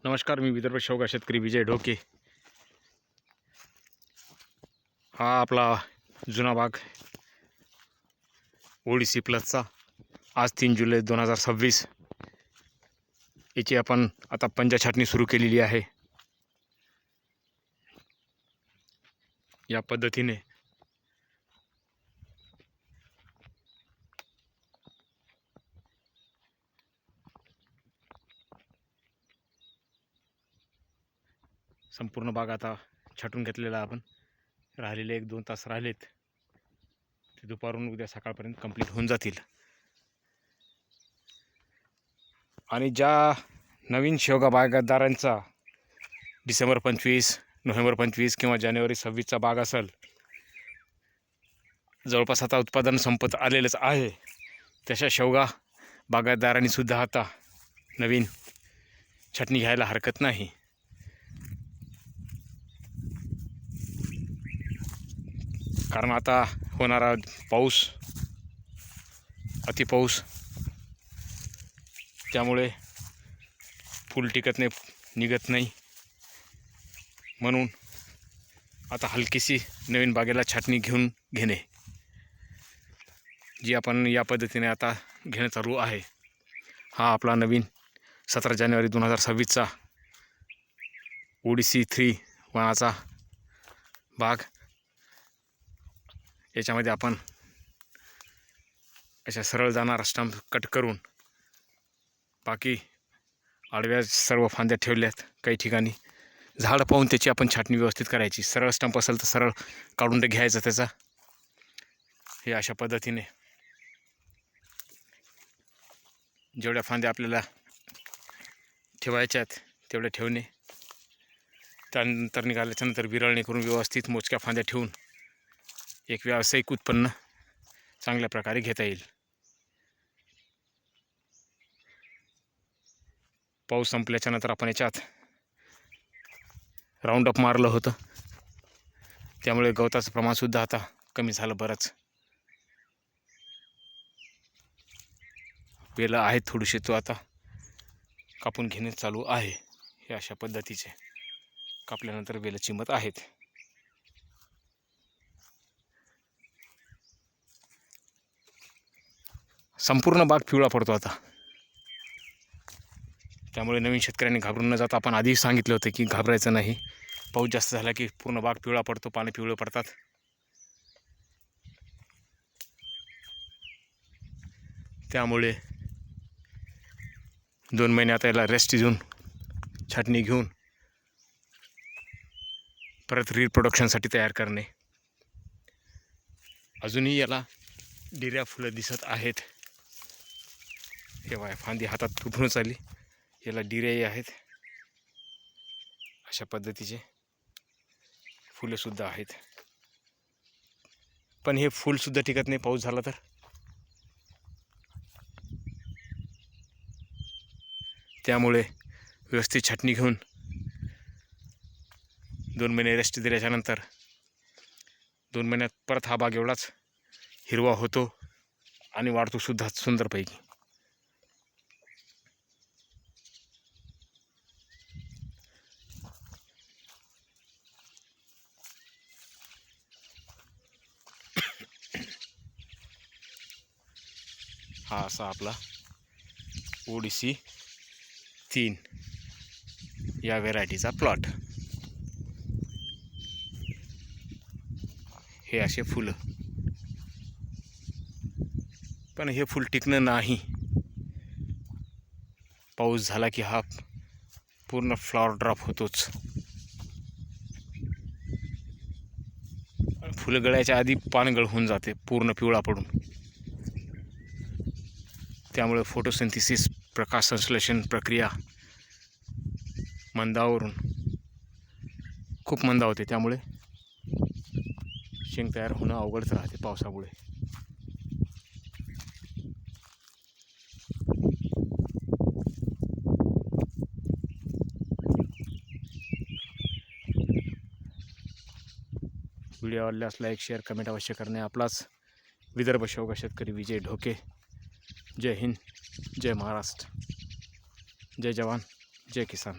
नमस्कार, मी विदर्भ शेवगा शेतकरी विजय ढोके। हा आपला जुना बाग ओडिसी प्लसचा आज 3 जुलै 2026 याची आपण आता पंजा छाटणी सुरू केलेली आहे। या पद्धतीने संपूर्ण बाग आता छाटून घेतलेला आपण। राहिलेले 1-2 तास राहिलेत, ते दुपारून उद्या सकाळपर्यंत कंप्लीट होऊन जातील। आणि ज्या नवीन शेवगा बागायतदारांचा डिसेंबर 25, नोव्हेंबर 25 किंवा जानेवारी 26चा बाग असेल, जवळपास आता उत्पादन संपत आलेलंच आहे, तशा शेवगा बागायतदारांनी सुद्धा आता नवीन छाटणी घ्यायला हरकत नाही। कारण आता होणारा पाऊस, अतिपाऊस, त्यामुळे फुल टिकत नाही, निघत नाही, म्हणून आता हलकीशी नवीन बागेला छाटणी घेणे जी आपण या पद्धतीने आता घेणं चालू आहे। हा आपला नवीन 17 जानेवारी 2026चा ओडिसी 3 वनाचा बाग। याच्यामध्ये आपण अशा सरळ जाणारा स्टंप कट करून बाकी आडव्या सर्व फांद्या ठेवल्यात। काही ठिकाणी झाड पाहून त्याची आपण छाटणी व्यवस्थित करायची। सरळ स्टंप असेल तर सरळ काढून ते घ्यायचं त्याचा। हे अशा पद्धतीने जेवढ्या फांद्या आपल्याला ठेवायच्या आहेत तेवढे ठेवणे, त्यानंतर निघाल्याच्यानंतर विरळणी करून व्यवस्थित मोजक्या फांद्या ठेवून एक व्यावसायिक उत्पन्न चांगल्या प्रकारे घेता येईल। पाऊस संपल्याच्यानंतर आपण याच्यात राऊंड अप मारलं होतं, त्यामुळे गवताचं प्रमाणसुद्धा आता कमी झालं बरंच। वेलं आहेत थोडीशी, तो आता कापून घेणे चालू आहे। हे अशा पद्धतीचे कापल्यानंतर वेलं चिमत आहेत। संपूर्ण बाग पिवळा पडतो आता, त्यामुळे नवीन शेतकऱ्यांनी घाबरून न जाता, आपण आधीच सांगितलं होतं की घाबरायचं नाही। पाऊस जास्त झाला की पूर्ण बाग पिवळा पडतो, पाने पिवळे पडतात। त्यामुळे 2 महिने आता याला रेस्ट देऊन छाटणी घेऊन परत रिप्रोडक्शनसाठी तयार करणे। अजूनही याला डिऱ्या फुलं दिसत आहेत। हे बघा, फांदी हातात तुटूनच आली, याला डिऱ्याही आहेत। अशा पद्धतीचे फुलंसुद्धा आहेत, पण हे फुलसुद्धा टिकत नाही पाऊस झाला तर। त्यामुळे व्यवस्थित छाटणी घेऊन 2 महिने रेस्ट दिल्याच्यानंतर 2 महिन्यात परत हा बाग एवढाच हिरवा होतो आणि वाढतो सुद्धा सुंदरपैकी। हा असा आपला ओडिसी 3 या व्हेरायटीचा प्लॉट। हे असे फुलं, पण हे फुल टिकणं नाही। पाऊस झाला की हा पूर्ण फ्लॉवर ड्रॉप होतोच। फुलं गळायच्या आधी पान गळ होऊन जाते पूर्ण पिवळा पडून। त्यामुळे फोटोसिंथेसिस, प्रकाश संश्लेषण प्रक्रिया मंदावरून खूप मंदावते, त्यामुळे शेंग तयार होणं अवघडच राहते पावसामुळे। व्हिडिओ आवडल्यास लाईक, शेअर, कमेंट अवश्य करणे। आपलाच विदर्भ शेवगा शेतकरी विजय ढोके। जय हिंद, जय महाराष्ट्र, जय जवान, जय किसान।